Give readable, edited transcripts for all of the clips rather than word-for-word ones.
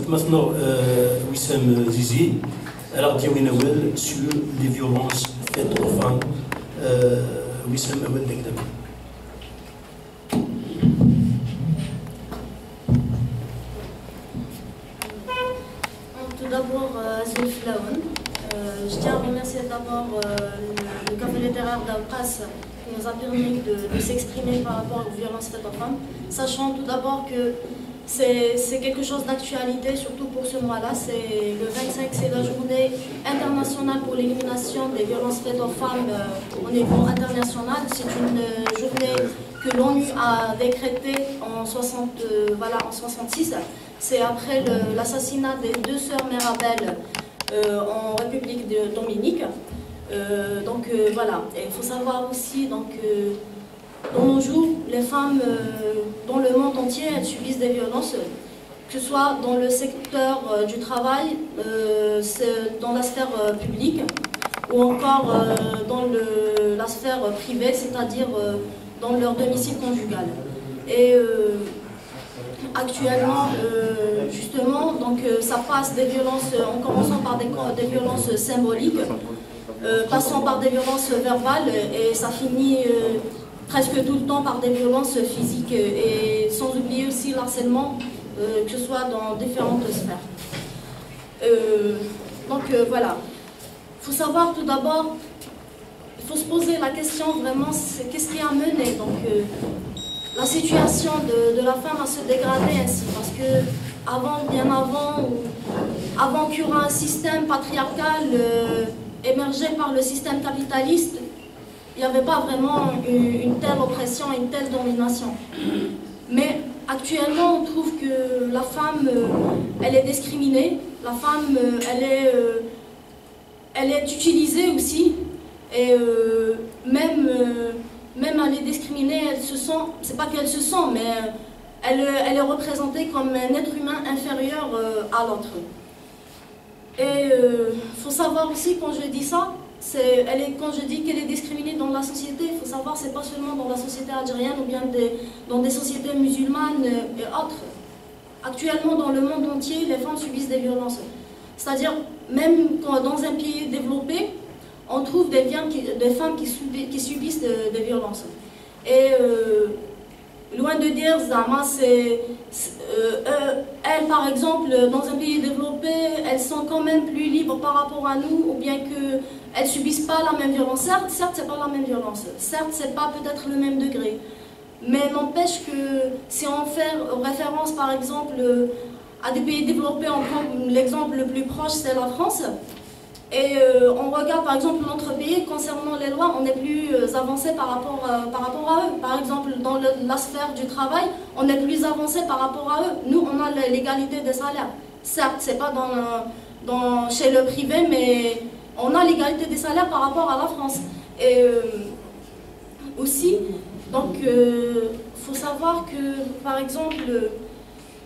maintenant Wissam Zizi, alors Diawin Awel sur les violences faites aux femmes. Wissam Awel d'Egdam. Tout d'abord, Azul Flaoun. Je tiens à remercier d'abord le café littéraire d'Alpras qui nous a permis de s'exprimer par rapport aux violences faites aux femmes, sachant tout d'abord que c'est quelque chose d'actualité, surtout pour ce mois-là. C'est le 25, c'est la journée internationale pour l'élimination des violences faites aux femmes au niveau international. C'est une journée que l'ONU a décrétée en 66. C'est après l'assassinat des deux sœurs Mirabel en République de Dominique. Voilà, il faut savoir aussi dans nos jours, les femmes dans le monde entier, elles subissent des violences, que ce soit dans le secteur du travail, dans la sphère publique, ou encore dans la sphère privée, c'est-à-dire dans leur domicile conjugal. Et actuellement, justement, ça passe des violences, en commençant par des violences symboliques, passant par des violences verbales, et ça finit presque tout le temps par des violences physiques, et sans oublier aussi l'harcèlement, que ce soit dans différentes sphères. Voilà. Il faut savoir tout d'abord, il faut se poser la question vraiment, c'est qu'est-ce qui a mené la situation de la femme à se dégrader ainsi, parce que bien avant qu'il y ait un système patriarcal émergé par le système capitaliste, il n'y avait pas vraiment une telle oppression, une telle domination. Mais actuellement, on trouve que la femme, elle est discriminée, la femme, elle est utilisée aussi, et même elle est discriminée, elle se sent, c'est pas qu'elle se sent, mais elle est représentée comme un être humain inférieur à l'autre. Et il faut savoir aussi, quand je dis ça, quand je dis qu'elle est discriminée dans la société, il faut savoir, c'est pas seulement dans la société algérienne ou bien dans des sociétés musulmanes et autres. Actuellement, dans le monde entier, les femmes subissent des violences. C'est-à-dire, même dans un pays développé, on trouve des femmes qui subissent des violences. Et loin de dire, Zama, elles, par exemple, dans un pays développé, elles sont quand même plus libres par rapport à nous, ou bien qu'elles ne subissent pas la même violence. Certes, c'est pas la même violence. Certes, c'est pas peut-être le même degré. Mais n'empêche que si on fait référence, par exemple, à des pays développés, on prend l'exemple le plus proche, c'est la France. Et on regarde par exemple notre pays, concernant les lois, on est plus avancé par rapport à eux. Par exemple, dans la sphère du travail, on est plus avancé par rapport à eux. Nous, on a l'égalité des salaires. Certes, c'est pas chez le privé, mais on a l'égalité des salaires par rapport à la France. Et aussi, faut savoir que, par exemple,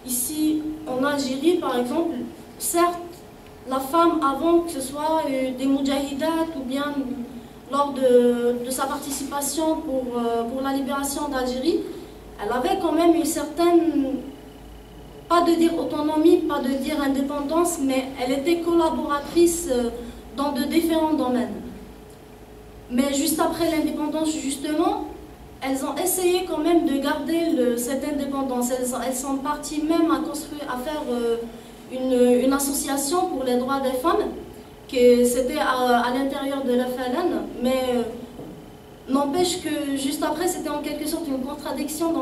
ici, en Algérie, par exemple, certes, la femme, avant que ce soit des moudjahidat ou bien lors de sa participation pour la libération d'Algérie, elle avait quand même une certaine, pas de dire autonomie, pas de dire indépendance, mais elle était collaboratrice dans de différents domaines. Mais juste après l'indépendance, justement, elles ont essayé quand même de garder cette indépendance. Elles sont parties même à faire une association pour les droits des femmes, c'était à l'intérieur de la FLN, mais n'empêche que juste après, c'était en quelque sorte une contradiction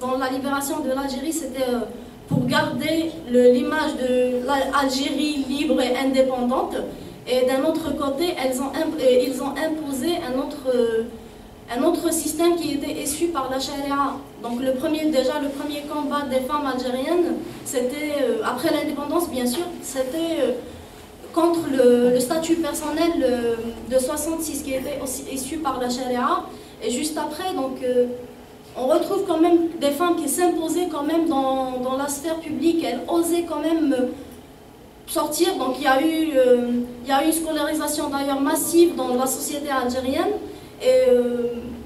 dans la libération de l'Algérie. C'était pour garder l'image de l'Algérie libre et indépendante, et d'un autre côté, ils ont imposé un autre système qui était issu par la charia. Donc le premier combat des femmes algériennes, c'était, après l'indépendance bien sûr, c'était contre le statut personnel de 66 qui était aussi issu par la charia. Et juste après, on retrouve quand même des femmes qui s'imposaient quand même dans la sphère publique, elles osaient quand même sortir. Donc il y a eu une scolarisation d'ailleurs massive dans la société algérienne. Et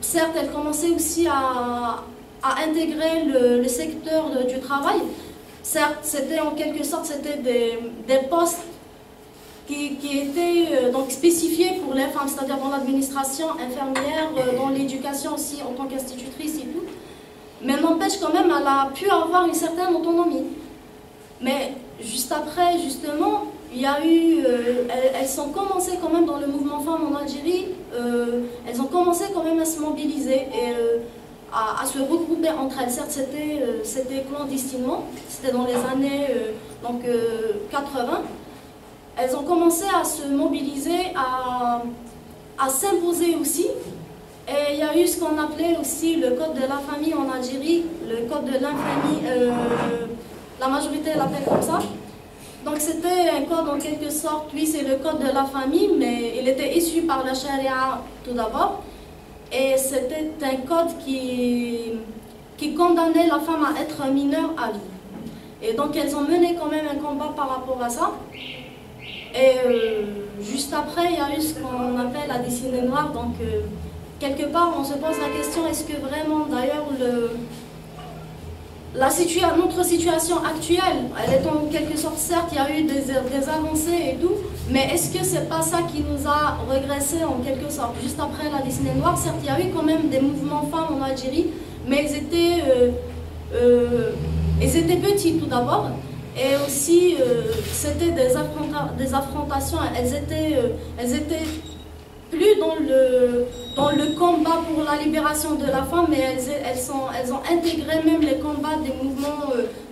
certes, elle commençait aussi à intégrer le secteur du travail. Certes, c'était en quelque sorte des postes qui étaient donc spécifiés pour les femmes, c'est-à-dire dans l'administration, infirmière, dans l'éducation aussi en tant qu'institutrice et tout. Mais n'empêche quand même, elle a pu avoir une certaine autonomie. Mais juste après, justement, il y a eu, elles ont commencé quand même dans le mouvement femmes en Algérie, elles ont commencé quand même à se mobiliser et à se regrouper entre elles. Certes, c'était clandestinement, c'était dans les années 80. Elles ont commencé à se mobiliser, à s'imposer aussi. Et il y a eu ce qu'on appelait aussi le code de la famille en Algérie, le code de l'infamie, la majorité l'appelle comme ça. Donc c'était un code en quelque sorte, oui c'est le code de la famille, mais il était issu par la charia tout d'abord. Et c'était un code qui condamnait la femme à être mineure à vie. Et donc elles ont mené quand même un combat par rapport à ça. Et juste après, il y a eu ce qu'on appelle la décennie noire. Donc quelque part, on se pose la question, est-ce que vraiment d'ailleurs notre situation actuelle, elle est en quelque sorte, certes, il y a eu des avancées et tout, mais est-ce que c'est pas ça qui nous a régressé en quelque sorte? Juste après la décennie noire, certes, il y a eu quand même des mouvements femmes en Algérie, mais ils étaient petits tout d'abord, et aussi c'était des affrontations, elles étaient plus dans le combat pour la libération de la femme, mais elles ont intégré même les combats des mouvements,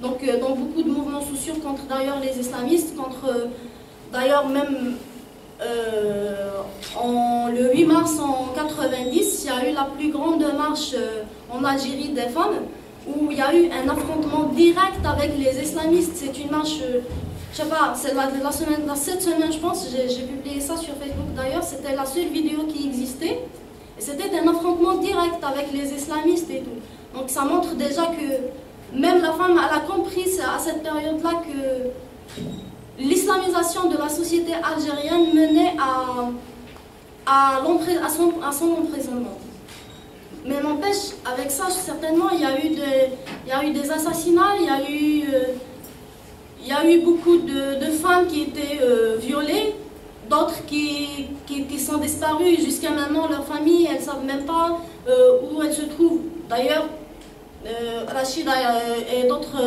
dans beaucoup de mouvements sociaux contre d'ailleurs les islamistes, contre d'ailleurs même le 8 mars en 90, il y a eu la plus grande marche en Algérie des femmes, où il y a eu un affrontement direct avec les islamistes. C'est une marche, je sais pas, c'est cette semaine je pense, j'ai publié ça sur Facebook d'ailleurs, c'était la seule vidéo qui existait. Et c'était un affrontement direct avec les islamistes et tout. Donc ça montre déjà que même la femme, elle a compris à cette période-là que l'islamisation de la société algérienne menait à son emprisonnement. Mais n'empêche, avec ça, certainement, il y a eu des assassinats, il y a eu beaucoup de femmes qui étaient violées, d'autres qui sont disparues. Jusqu'à maintenant, leurs familles, elles ne savent même pas où elles se trouvent. D'ailleurs, Rachida et d'autres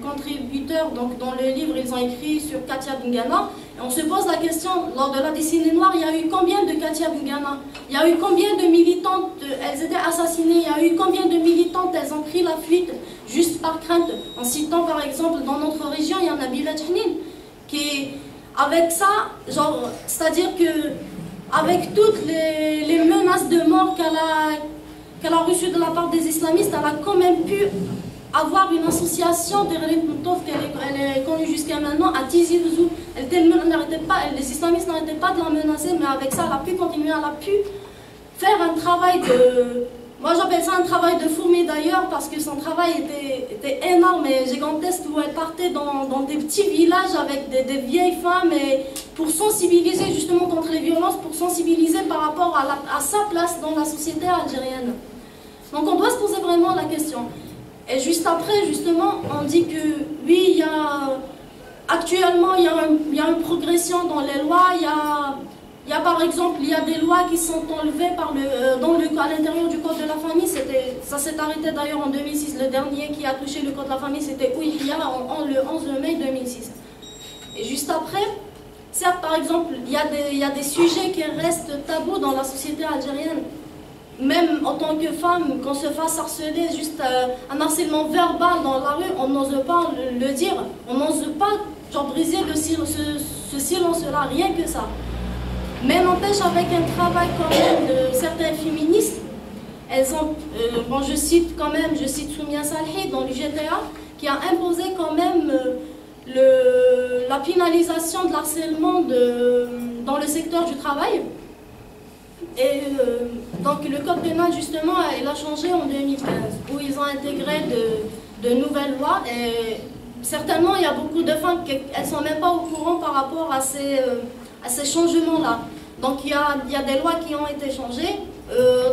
contributeurs, donc dans le livre, ils ont écrit sur Katia Bingana. Et on se pose la question, lors de la décennie noire, il y a eu combien de Katia Bingana? Il y a eu combien de militantes, elles étaient assassinées? Il y a eu combien de militantes, elles ont pris la fuite juste par crainte? En citant par exemple, dans notre région, il y en a Bilal Chnin, qui, avec ça, genre, c'est-à-dire que avec toutes les menaces de mort qu'elle a reçues de la part des islamistes, elle a quand même pu avoir une association des Moutov qu'elle est connue jusqu'à maintenant à Tizi Ouzou. Les islamistes n'arrêtaient pas de la menacer, mais avec ça, elle a pu continuer, elle a pu faire un travail de... Moi j'appelle ça un travail de fourmi d'ailleurs, parce que son travail était énorme et gigantesque, où elle partait dans des petits villages avec des vieilles femmes et pour sensibiliser justement contre les violences, pour sensibiliser par rapport à sa place dans la société algérienne. Donc on doit se poser vraiment la question. Et juste après, justement, on dit que oui, actuellement, il y a une progression dans les lois. Il y a par exemple, il y a des lois qui sont enlevées à l'intérieur du Code de la famille. Ça s'est arrêté d'ailleurs en 2006. Le dernier qui a touché le Code de la famille, c'était Ouilia le 11 mai 2006. Et juste après, certes, par exemple, il y a des sujets qui restent tabous dans la société algérienne. Même en tant que femme, qu'on se fasse harceler, juste un harcèlement verbal dans la rue, on n'ose pas le dire. On n'ose pas briser ce silence-là, rien que ça. Mais n'empêche, avec un travail quand même de certains féministes, elles ont, je cite Soumia Salhi dans l'UGTA, qui a imposé quand même la pénalisation de l'harcèlement dans le secteur du travail. Et donc le code pénal justement, il a changé en 2015, où ils ont intégré de nouvelles lois. Et certainement, il y a beaucoup de femmes qui ne sont même pas au courant par rapport à ces changements-là. Donc il y a des lois qui ont été changées,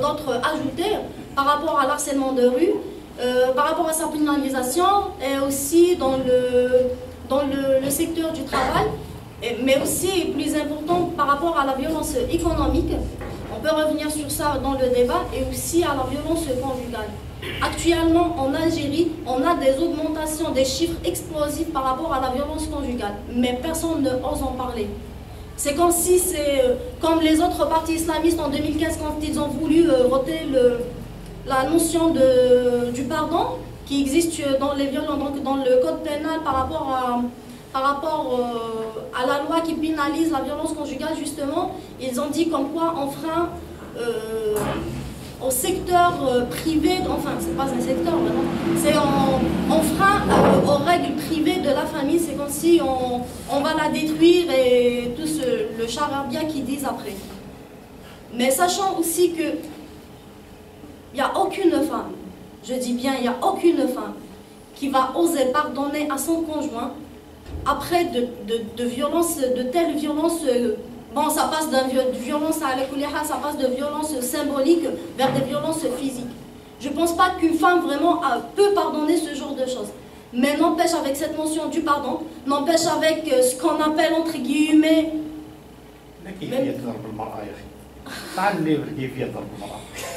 d'autres ajoutées par rapport à l'harcèlement de rue. par rapport à sa pénalisation et aussi dans le secteur du travail, mais aussi, plus important, par rapport à la violence économique. On peut revenir sur ça dans le débat, et aussi à la violence conjugale. Actuellement, en Algérie, on a des augmentations, des chiffres explosifs par rapport à la violence conjugale, mais personne ne ose en parler. C'est comme si c'est comme les autres partis islamistes en 2015 quand ils ont voulu voter la notion du pardon qui existe dans les violences, donc dans le code pénal par rapport à la loi qui pénalise la violence conjugale. Justement, ils ont dit comme quoi on freine au secteur privé, enfin c'est pas un secteur maintenant, c'est on freine aux règles privées de la famille, c'est comme si on va la détruire et tout le charabia qu'ils disent après. Mais sachant aussi que il n'y a aucune femme, je dis bien il n'y a aucune femme qui va oser pardonner à son conjoint après de violences, de telles violences. Bon, ça passe de violence à la ça passe de violence symbolique vers des violences physiques. Je ne pense pas qu'une femme vraiment peut pardonner ce genre de choses. Mais n'empêche avec cette notion du pardon, n'empêche avec ce qu'on appelle entre guillemets...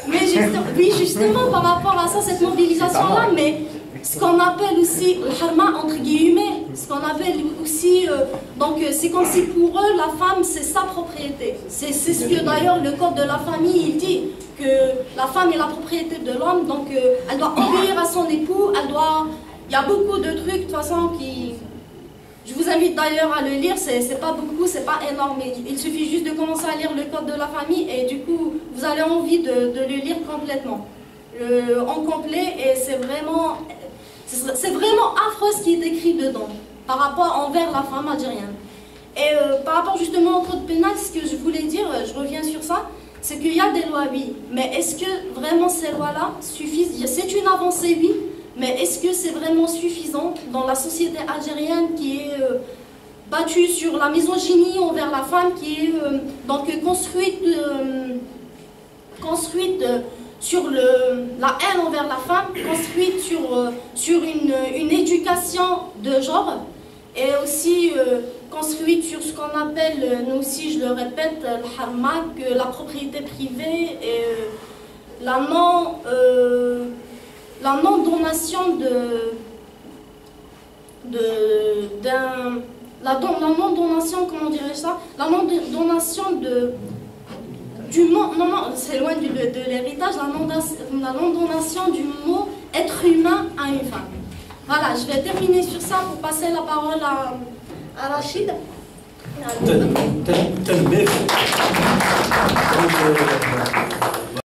Mais justement par rapport à ça, cette mobilisation-là, mais ce qu'on appelle aussi le harma entre guillemets, ce qu'on appelle aussi, donc c'est comme si pour eux la femme c'est sa propriété. C'est ce que d'ailleurs le code de la famille il dit, que la femme est la propriété de l'homme, donc elle doit obéir à son époux, elle doit... Il y a beaucoup de trucs de toute façon qui... Je vous invite d'ailleurs à le lire, c'est pas beaucoup, c'est pas énorme, mais il suffit juste de commencer à lire le code de la famille et du coup vous avez envie de le lire complètement, en complet, et c'est vraiment affreux ce qui est écrit dedans par rapport envers la femme algérienne. Et par rapport justement au code pénal, ce que je voulais dire, je reviens sur ça, c'est qu'il y a des lois, oui, mais est-ce que vraiment ces lois-là suffisent? C'est une avancée, oui, mais est-ce que c'est vraiment suffisant dans la société algérienne qui est battue sur la misogynie envers la femme, qui est donc construite sur la haine envers la femme, construite sur une éducation de genre, et aussi construite sur ce qu'on appelle, nous aussi je le répète, le harma, la propriété privée et la non-donation la non-donation, comment dirais-je ça, la non-donation du mot, non, c'est loin de l'héritage, la non-donation du mot être humain à une femme. Voilà, je vais terminer sur ça pour passer la parole à Rachid.